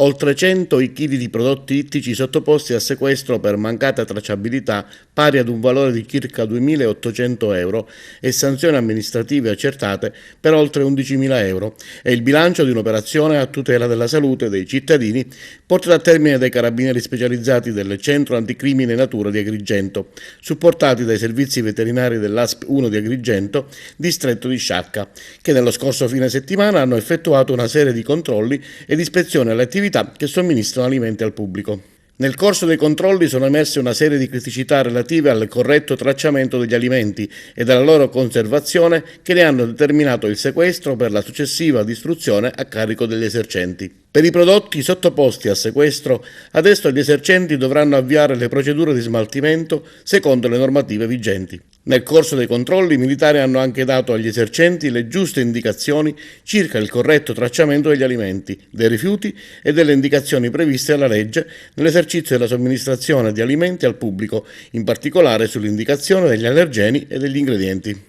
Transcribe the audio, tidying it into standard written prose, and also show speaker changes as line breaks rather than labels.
Oltre 100 i chili di prodotti ittici sottoposti a sequestro per mancata tracciabilità, pari ad un valore di circa 2.800 euro, e sanzioni amministrative accertate per oltre 11.000 euro. È il bilancio di un'operazione a tutela della salute dei cittadini portata a termine dai carabinieri specializzati del Centro Anticrimine Natura di Agrigento, supportati dai servizi veterinari dell'ASP 1 di Agrigento, distretto di Sciacca, che nello scorso fine settimana hanno effettuato una serie di controlli ed ispezioni alle attività che somministrano alimenti al pubblico. Nel corso dei controlli sono emerse una serie di criticità relative al corretto tracciamento degli alimenti e alla loro conservazione che ne hanno determinato il sequestro per la successiva distruzione a carico degli esercenti. Per i prodotti sottoposti a sequestro, adesso gli esercenti dovranno avviare le procedure di smaltimento secondo le normative vigenti. Nel corso dei controlli, i militari hanno anche dato agli esercenti le giuste indicazioni circa il corretto tracciamento degli alimenti, dei rifiuti e delle indicazioni previste dalla legge nell'esercizio della somministrazione di alimenti al pubblico, in particolare sull'indicazione degli allergeni e degli ingredienti.